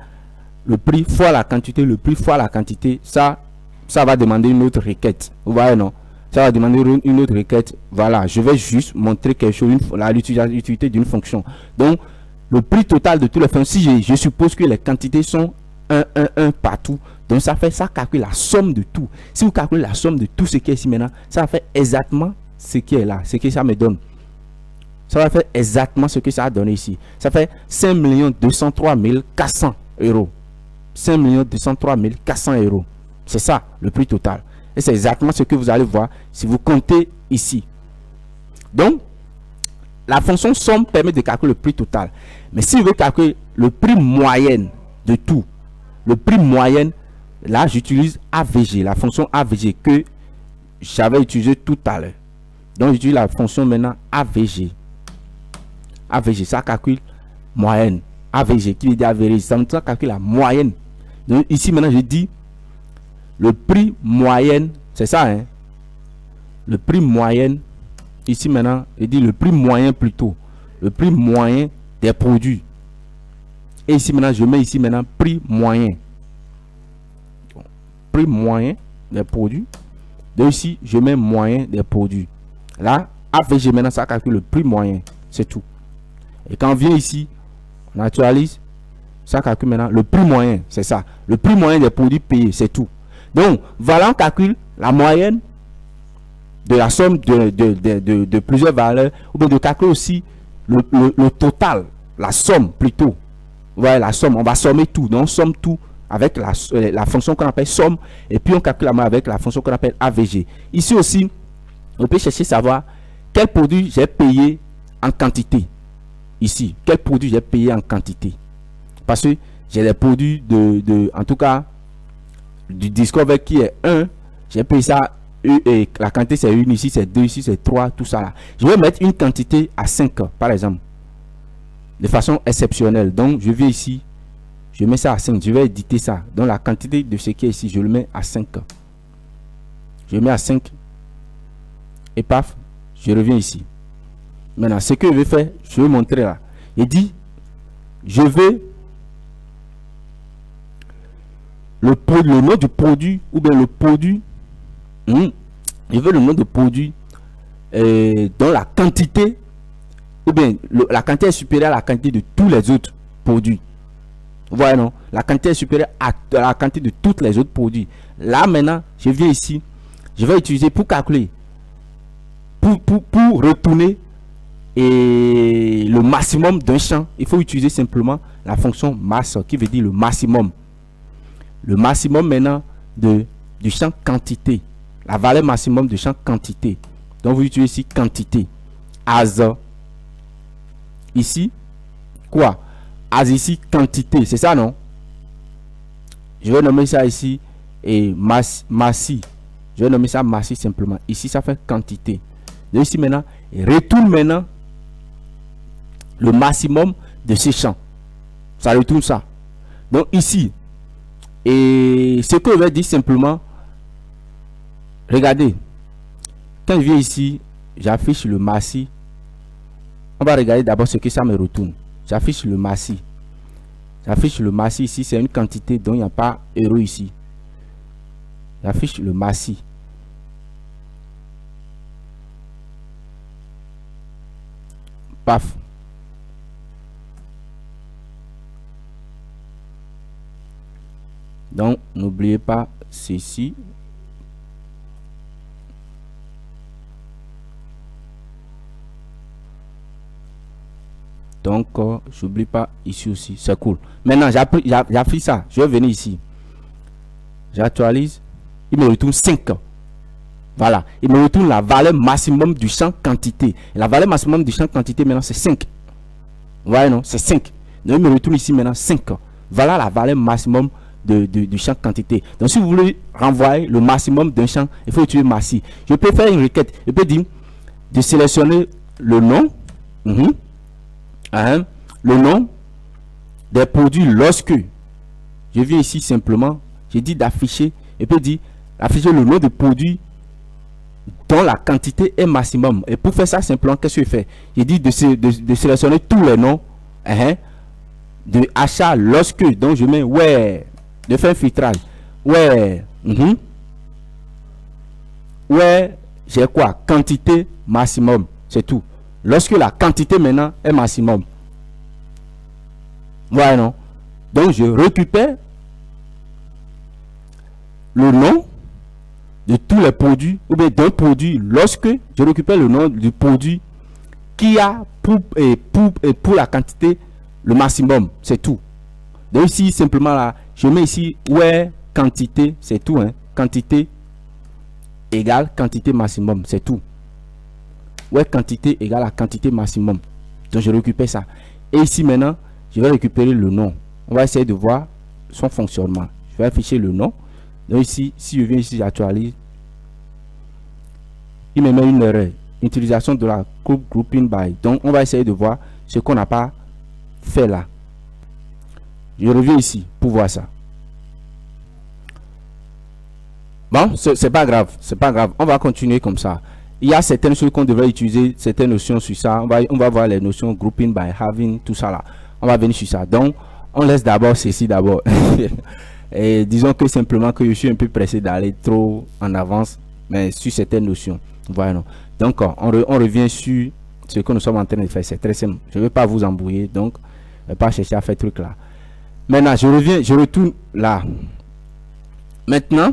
le prix fois la quantité, le prix fois la quantité. Ça va demander une autre requête. Vous voyez, non? Ça va demander une autre requête. Voilà, je vais juste montrer quelque chose, l'utilité d'une fonction. Donc, le prix total de tous les fonctions, si je suppose que les quantités sont 1 partout, donc ça calcule la somme de tout. Si vous calculez la somme de tout ce qui est ici maintenant, ça va faire exactement ce qui est là, ce que ça me donne. Ça va faire exactement ce que ça a donné ici. Ça fait 5 203 400 euros. 5 203 400 euros. C'est ça le prix total. Et c'est exactement ce que vous allez voir si vous comptez ici. Donc, la fonction somme permet de calculer le prix total. Mais si vous voulez calculer le prix moyen de tout, le prix moyen, là j'utilise AVG, la fonction AVG que j'avais utilisé tout à l'heure. Donc j'utilise la fonction maintenant AVG. AVG, ça calcule moyenne. AVG qui veut dire average, ça calcule la moyenne. Donc ici maintenant je dis le prix moyen, c'est ça, hein? Le prix moyen, ici maintenant je dis le prix moyen plutôt, le prix moyen des produits. Et ici maintenant je mets ici maintenant prix moyen. Prix moyen des produits. Donc ici je mets moyen des produits. Là AVG maintenant ça calcule le prix moyen, c'est tout. Et quand on vient ici, on actualise, ça calcule maintenant le prix moyen, c'est ça. Le prix moyen des produits payés, c'est tout. Donc, voilà, on calcule la moyenne de la somme de plusieurs valeurs, ou bien de calculer aussi le total, la somme plutôt. Voilà, la somme, on va sommer tout. Donc, on somme tout avec la fonction qu'on appelle somme, et puis on calcule la moyenne avec la fonction qu'on appelle AVG. Ici aussi, on peut chercher à savoir quel produit j'ai payé en quantité. Ici, quel produit j'ai payé en quantité, parce que j'ai des produits en tout cas du Discover qui est 1, j'ai payé ça et la quantité c'est 1, ici c'est 2, ici c'est 3, tout ça là. Je vais mettre une quantité à 5 par exemple, de façon exceptionnelle. Donc je vais ici, Je mets ça à 5. Je vais éditer ça. Donc la quantité de ce qui est ici, je le mets à 5. Je mets à 5. Et paf, je reviens ici. Maintenant, ce que je vais faire, je vais montrer là. Il dit, je vais le nom du produit ou bien le produit. Je veux le nom de produit dont la quantité ou bien la quantité est supérieure à la quantité de tous les autres produits. Vous voyez, non? La quantité est supérieure à la quantité de tous les autres produits. Là, maintenant, je viens ici. Je vais utiliser pour calculer, pour retourner et le maximum d'un champ. Il faut utiliser simplement la fonction masse qui veut dire le maximum. Le maximum maintenant du champ quantité. La valeur maximum du champ quantité. Donc, vous utilisez ici quantité. As. Ici, quoi? As ici, quantité. C'est ça, non? Je vais nommer ça ici et massi. Je vais nommer ça massi simplement. Ici, ça fait quantité. Donc, ici maintenant, retourne maintenant le maximum de ces champs. Ça retourne ça. Donc, ici, et ce que je vais dire simplement, regardez, quand je viens ici, j'affiche le massi. On va regarder d'abord ce que ça me retourne. J'affiche le massi. J'affiche le massi ici, c'est une quantité dont il n'y a pas euro ici. J'affiche le massi. Paf. Donc, n'oubliez pas ceci. Donc, j'oublie pas ici aussi. C'est cool. Maintenant, j'affiche ça. Je vais venir ici. J'actualise. Il me retourne 5. Voilà. Il me retourne la valeur maximum du champ quantité. Et la valeur maximum du champ quantité, maintenant, c'est 5. Vous voyez, non? C'est 5. Donc, il me retourne ici maintenant 5. Voilà la valeur maximum du champ quantité. Donc, si vous voulez renvoyer le maximum d'un champ, il faut utiliser massi. Je peux faire une requête. Je peux dire de sélectionner le nom. Le nom des produits lorsque je viens ici simplement, j'ai dit d'afficher, et puis dire afficher le nom de produit dont la quantité est maximum. Et pour faire ça simplement, qu'est-ce que je fais? J'ai dit de sélectionner tous les noms de achat lorsque, donc je mets ouais, de faire un filtrage. Ouais, ouais, j'ai quoi? Quantité maximum, c'est tout. Lorsque la quantité maintenant est maximum. Voilà, non? Donc, je récupère le nom de tous les produits, ou bien d'un produit, lorsque je récupère le nom du produit qui a pour la quantité le maximum. C'est tout. Donc, ici, simplement là, je mets ici, ouais, quantité, c'est tout. Quantité égale quantité maximum, c'est tout. Ouais, quantité égale à quantité maximum. Donc, je récupère ça. Et ici, maintenant, je vais récupérer le nom. On va essayer de voir son fonctionnement. Je vais afficher le nom. Donc, ici, si je viens ici, j'actualise. Il me met une erreur. Utilisation de la group grouping by. Donc, on va essayer de voir ce qu'on n'a pas fait là. Je reviens ici pour voir ça. Bon, c'est pas grave. C'est pas grave. On va continuer comme ça. Il y a certaines choses qu'on devrait utiliser, certaines notions sur ça. On va voir les notions grouping by having, tout ça là. On va venir sur ça. Donc, on laisse d'abord ceci d'abord. Et disons que simplement que je suis un peu pressé d'aller trop en avance, mais sur certaines notions. Voilà. Donc, on revient sur ce que nous sommes en train de faire. C'est très simple. Je ne vais pas vous embrouiller, donc, ne pas chercher à faire truc là. Maintenant, je retourne là. Maintenant,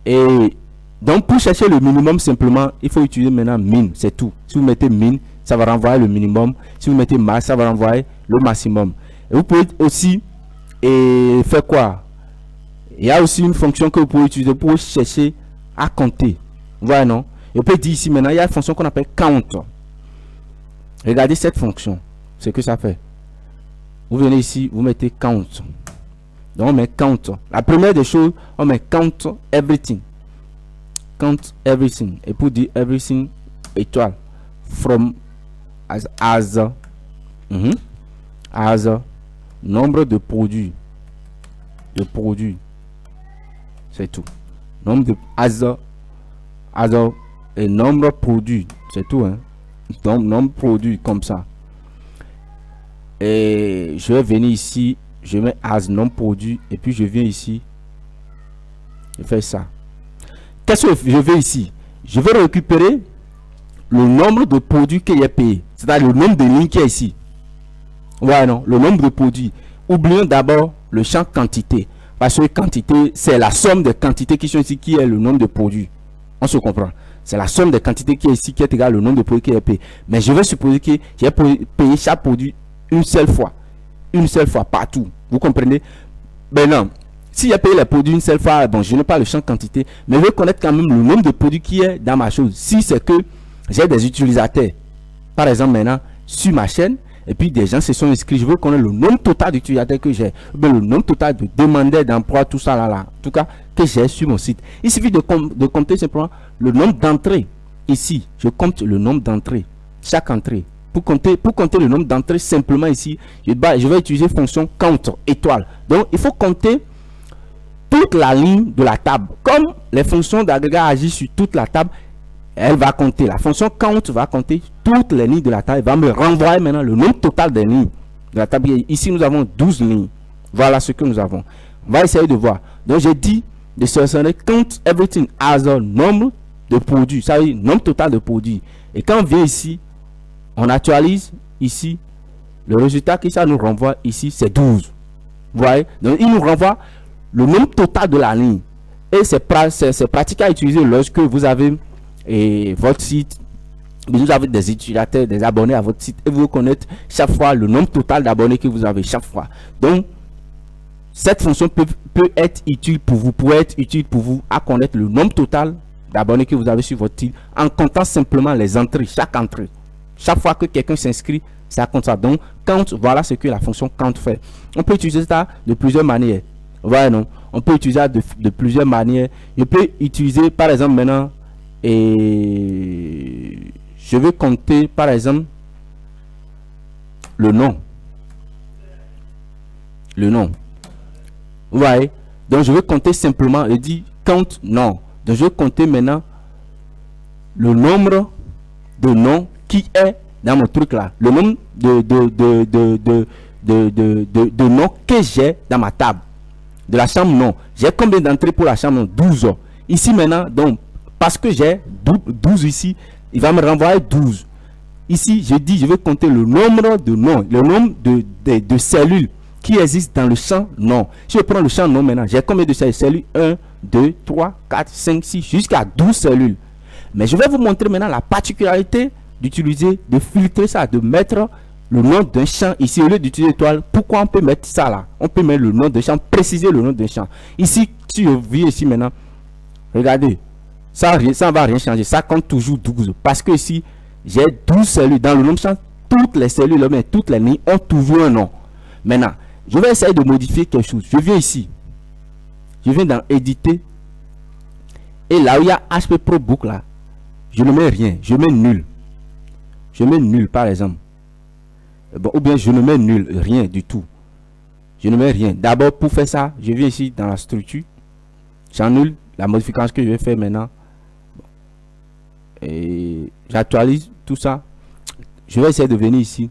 et donc, pour chercher le minimum, simplement, il faut utiliser maintenant min, c'est tout. Si vous mettez min, ça va renvoyer le minimum. Si vous mettez max, ça va renvoyer le maximum. Et vous pouvez aussi faire quoi? Il y a aussi une fonction que vous pouvez utiliser pour chercher à compter. Vous voyez, non? Et vous pouvez dire ici maintenant, il y a une fonction qu'on appelle count. Regardez cette fonction, ce que ça fait. Vous venez ici, vous mettez count. Donc, on met count. La première des choses, on met count everything. Count everything. Et pour dire everything étoile. From as nombre de produits. C'est tout. Nombre de et nombre produits. C'est tout, hein. Donc, nombre produits comme ça. Et je vais venir ici. Je mets as nombre produit. Et puis, je viens ici. Je fais ça. Qu'est-ce que je vais ici? Je vais récupérer le nombre de produits qu'il y a payé. C'est-à-dire le nombre de lignes qui est ici. Ouais, non. Le nombre de produits. Oublions d'abord le champ quantité. Parce que quantité, c'est la somme des quantités qui sont ici, qui est le nombre de produits. On se comprend. C'est la somme des quantités qui est ici, qui est égale au nombre de produits qui est payé. Mais je vais supposer que j'ai payé chaque produit une seule fois. Une seule fois, partout. Vous comprenez? Ben non. Si j'ai payé les produits une seule fois, bon, je n'ai pas le champ quantité, mais je veux connaître quand même le nombre de produits qui est dans ma chose. Si c'est que j'ai des utilisateurs, par exemple maintenant, sur ma chaîne, et puis des gens se sont inscrits, je veux connaître le nombre total d'utilisateurs que j'ai, le nombre total de demandeurs d'emploi, tout ça là, en tout cas, que j'ai sur mon site. Il suffit de compter simplement le nombre d'entrées. Ici, je compte le nombre d'entrées, chaque entrée. Pour compter le nombre d'entrées simplement ici, je vais utiliser fonction count étoile. Donc, il faut compter toute la ligne de la table. Comme les fonctions d'agrégat agissent sur toute la table, elle va compter. La fonction count va compter toutes les lignes de la table. Elle va me renvoyer maintenant le nombre total des lignes de la table. Ici, nous avons 12 lignes. Voilà ce que nous avons. On va essayer de voir. Donc, j'ai dit de sélectionner count everything as a nombre de produits. Ça veut dire nombre total de produits. Et quand on vient ici, on actualise ici. Le résultat que ça nous renvoie ici, c'est 12. Vous voyez? Donc, il nous renvoie le nombre total de la ligne. Et c'est pratique à utiliser lorsque vous avez votre site, vous avez des utilisateurs, des abonnés à votre site, et vous connaissez chaque fois le nombre total d'abonnés que vous avez chaque fois. Donc, cette fonction peut être utile pour vous, à connaître le nombre total d'abonnés que vous avez sur votre site en comptant simplement les entrées, chaque entrée. Chaque fois que quelqu'un s'inscrit, ça compte ça. Donc, count, voilà ce que la fonction count fait. On peut utiliser ça de plusieurs manières. Voilà, non? On peut utiliser ça de plusieurs manières. Je peux utiliser, par exemple, maintenant, et je vais compter, par exemple, le nom. Le nom. Vous voyez? Donc, je vais compter simplement, je dis count nom. Donc, je vais compter maintenant le nombre de noms qui est dans mon truc là. Le nombre de noms que j'ai dans ma table. De la chambre non. J'ai combien d'entrées pour la chambre non? 12. Ici maintenant, donc, parce que j'ai 12 ici, il va me renvoyer 12. Ici, je dis, je vais compter le nombre de noms, le nombre de cellules qui existent dans le champ nom. Si je prends le champ nom maintenant, j'ai combien de cellules? 1, 2, 3, 4, 5, 6, jusqu'à 12 cellules. Mais je vais vous montrer maintenant la particularité d'utiliser, de filtrer ça, de mettre le nom d'un champ ici au lieu d'utiliser étoile. Pourquoi on peut mettre ça là? On peut mettre le nom d'un champ, préciser le nom d'un champ. Ici, si je viens ici maintenant, regardez, ça ne va rien changer. Ça compte toujours 12. Parce que ici, j'ai 12 cellules. Dans le nom de champ, toutes les cellules, mais toutes les lignes ont toujours un nom. Maintenant, je vais essayer de modifier quelque chose. Je viens ici. Je viens dans éditer. Et là où il y a HP Pro Book là, je ne mets rien. Je mets nul. Je mets nul par exemple. Bon, ou bien je ne mets nul, rien du tout. Je ne mets rien. D'abord, pour faire ça, je viens ici dans la structure. J'annule la modification que je vais faire maintenant. Et j'actualise tout ça. Je vais essayer de venir ici.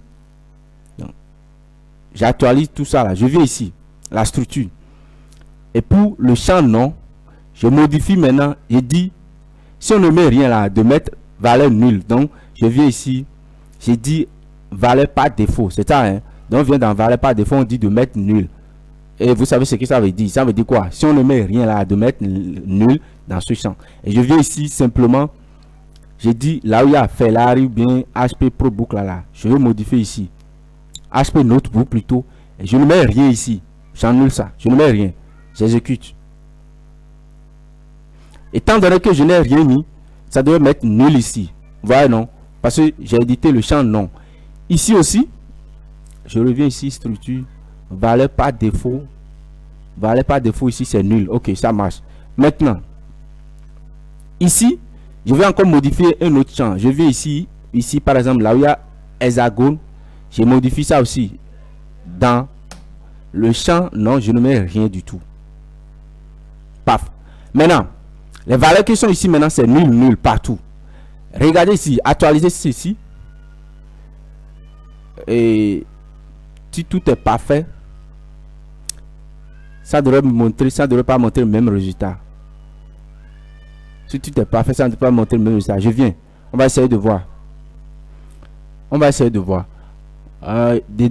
J'actualise tout ça là. Je viens ici, la structure. Et pour le champ nom, je modifie maintenant. Je dis, si on ne met rien là, de mettre valeur nulle. Donc, je viens ici. J'ai dit valeur par défaut. C'est ça, hein? Donc, on vient dans valeur par défaut, on dit de mettre nul. Et vous savez ce que ça veut dire? Ça veut dire quoi? Si on ne met rien là, de mettre nul dans ce champ. Et je viens ici simplement. J'ai dit là où il y a Ferrari ou bien HP Pro Book là. Je vais modifier ici. HP Notebook plutôt. Et je ne mets rien ici. J'annule ça. Je ne mets rien. J'exécute. Étant donné que je n'ai rien mis, ça doit mettre nul ici. Vous voyez, non? Parce que j'ai édité le champ nom. Ici aussi, je reviens ici, structure, valeur par défaut. Valeur par défaut ici, c'est nul. Ok, ça marche. Maintenant, ici, je vais encore modifier un autre champ. Je viens ici par exemple, là où il y a hexagone, je modifie ça aussi dans Le champ, non, je ne mets rien du tout. Paf. Maintenant, les valeurs qui sont ici maintenant, c'est nul, nul, partout. Regardez ici, actualisez ceci. Et si tout est parfait, ça devrait montrer, ça ne devrait pas montrer le même résultat. Si tout est parfait, ça ne devrait pas montrer le même résultat. Je viens. On va essayer de voir. On va essayer de voir.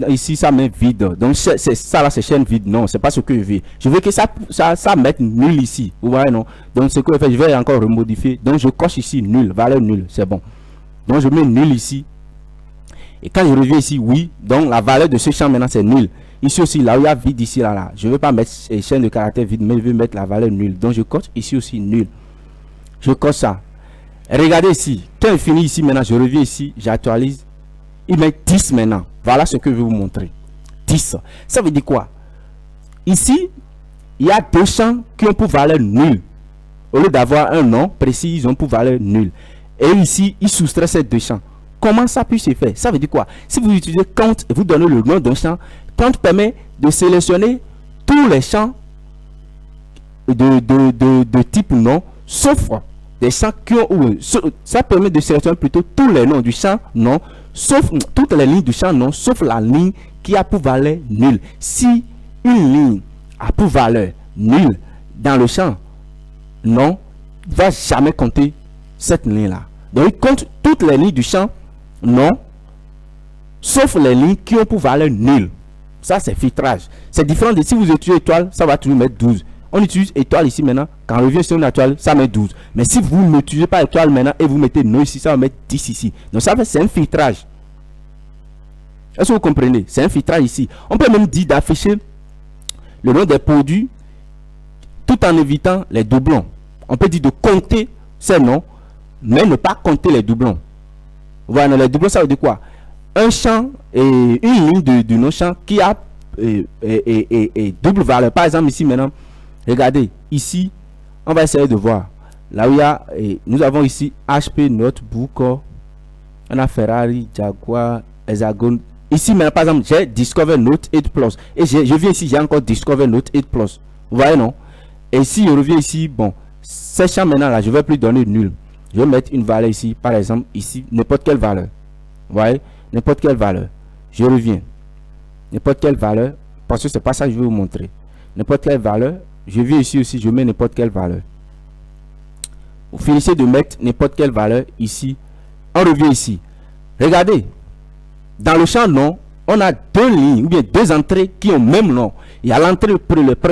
Ici ça met vide, donc c'est ça là, c'est chaîne vide. Non, c'est pas ce que je veux. Je veux que ça mette nul ici, vous voyez, non? Donc ce que je fais, je vais encore remodifier. Donc je coche ici nul, valeur nulle, c'est bon. Donc je mets nul ici, et quand je reviens ici, oui, donc la valeur de ce champ maintenant c'est nul. Ici aussi, là où il y a vide, ici là, je ne veux pas mettre chaîne de caractère vide, mais je veux mettre la valeur nulle. Donc je coche ici aussi nul, je coche ça. Regardez ici, quand je finis ici maintenant, je reviens ici, j'actualise. Il met 10 maintenant. Voilà ce que je vais vous montrer. 10. Ça veut dire quoi? Ici, il y a deux champs qui ont pour valeur nulle. Au lieu d'avoir un nom précis, ils ont pour valeur nulle. Et ici, il soustrait ces deux champs. Comment ça peut se faire? Ça veut dire quoi? Si vous utilisez count et vous donnez le nom d'un champ, count permet de sélectionner tous les champs de type nom, sauf des champs qui ont... Ça permet de sélectionner plutôt tous les noms du champ nom, sauf toutes les lignes du champ non, sauf la ligne qui a pour valeur nulle. Si une ligne a pour valeur nulle dans le champ non, il ne va jamais compter cette ligne là. Donc il compte toutes les lignes du champ non, sauf les lignes qui ont pour valeur nulle. Ça c'est filtrage. C'est différent de si vous utilisez étoile, ça va toujours mettre 12. On utilise étoile ici maintenant. Quand on revient sur une étoile, ça met 12. Mais si vous n'utilisez pas étoile maintenant et vous mettez non ici, ça va mettre 10 ici. Donc ça fait, c'est un filtrage. Est-ce que vous comprenez? C'est un filtrage ici. On peut même dire d'afficher le nom des produits tout en évitant les doublons. On peut dire de compter ces noms, mais ne pas compter les doublons. Voilà, les doublons, ça veut dire quoi? Un champ et une ligne de nom-champ qui a double valeur. Par exemple, ici maintenant, regardez, ici, on va essayer de voir. Là où il y a, nous avons ici HP Notebook, on a Ferrari, Jaguar, Hexagon. Ici, maintenant, par exemple, j'ai Discover Note 8 Plus. Et je viens ici, j'ai encore Discover Note 8 Plus. Vous voyez, non? Et si je reviens ici, bon, ces champs maintenant là, je ne vais plus donner nul. Je vais mettre une valeur ici, par exemple, ici, n'importe quelle valeur. Vous voyez? N'importe quelle valeur. Je reviens. N'importe quelle valeur, parce que c'est pas ça que je vais vous montrer. N'importe quelle valeur. Je viens ici aussi, je mets n'importe quelle valeur. Vous finissez de mettre n'importe quelle valeur ici. On revient ici. Regardez. Dans le champ nom, on a deux lignes ou bien deux entrées qui ont le même nom. Il y a l'entrée,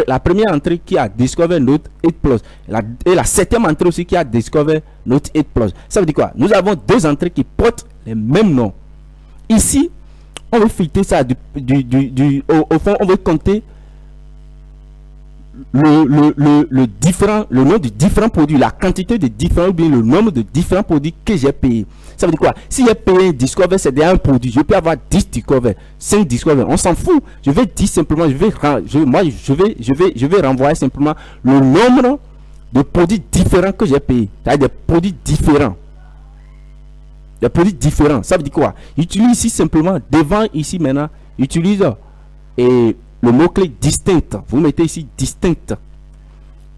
la première entrée qui a Discover Note 8 Plus. Et la septième entrée aussi qui a Discover Note 8 Plus. Ça veut dire quoi? Nous avons deux entrées qui portent les mêmes noms. Ici, on veut filtrer ça au fond, on veut compter le nom de différents produits, la quantité de différents, ou bien le nombre de différents produits que j'ai payé. Ça veut dire quoi? Si j'ai payé un Discover, c'est déjà un produit. Je peux avoir 10 Discover, 5 Discover. On s'en fout. Je vais dire simplement, je vais renvoyer simplement le nombre de produits différents que j'ai payé. C'est-à-dire des produits différents. Des produits différents. Ça veut dire quoi? J'utilise ici simplement, devant ici maintenant, utilise et le mot-clé distinct. Vous mettez ici distinct.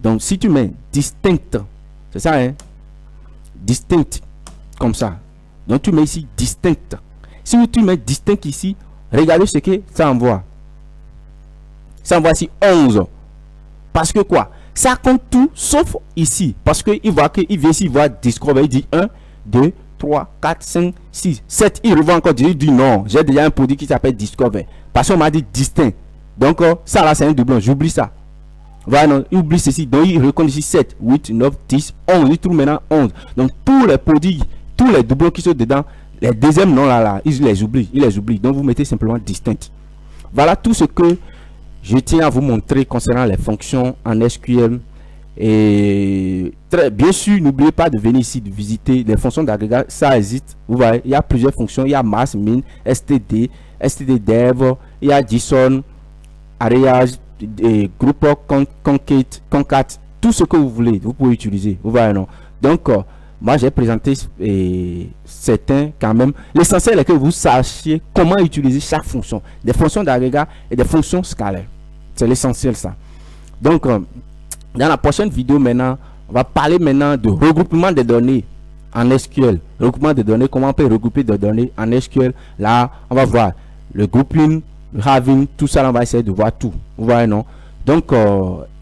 Donc si tu mets distinct, c'est ça, hein? Distinct, comme ça. Donc tu mets ici distinct. Si tu mets distinct ici, regardez ce que ça envoie. Ça envoie ici 11. Parce que quoi? Ça compte tout sauf ici. Parce qu'il voit qu'il vient ici voir Discover. Il dit 1, 2, 3, 4, 5, 6, 7. Il revoit encore. Il dit non, j'ai déjà un produit qui s'appelle Discover. Parce qu'on m'a dit distinct. Donc ça là c'est un doublon. J'oublie ça. Voilà, non, il oublie ceci. Donc il reconnaît ici 7, 8, 9, 10, 11. Il trouve maintenant 11. Donc tous les produits, tous les doublons qui sont dedans, les deuxièmes noms là, il les oublie. Il les oublie. Donc vous mettez simplement distinct. Voilà tout ce que je tiens à vous montrer concernant les fonctions en SQL. Et bien sûr, n'oubliez pas de venir ici de visiter les fonctions d'agrégat. Ça existe. Vous voyez, il y a plusieurs fonctions. Il y a mass, min, std, stddev, il y a JSON, arrayage, group, concat, tout ce que vous voulez, vous pouvez utiliser. Vous voyez, non? Donc, moi j'ai présenté certains quand même. L'essentiel est que vous sachiez comment utiliser chaque fonction, des fonctions d'agrégat et des fonctions scalaires. C'est l'essentiel ça. Donc, dans la prochaine vidéo maintenant, on va parler maintenant de regroupement des données en SQL. Regroupement des données, comment on peut regrouper des données en SQL. Là, on va voir le grouping, le having, tout ça, là, on va essayer de voir tout. Vous voyez, non? Donc,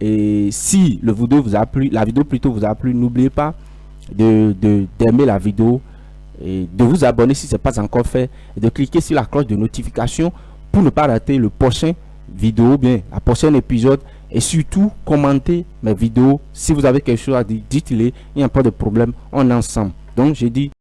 et si la vidéo plutôt vous a plu, n'oubliez pas d'aimer la vidéo et de vous abonner si ce n'est pas encore fait et de cliquer sur la cloche de notification pour ne pas rater le prochain vidéo, bien la prochaine épisode, et surtout commentez mes vidéos. Si vous avez quelque chose à dire, dites-le, il n'y a pas de problème, on est ensemble. Donc j'ai dit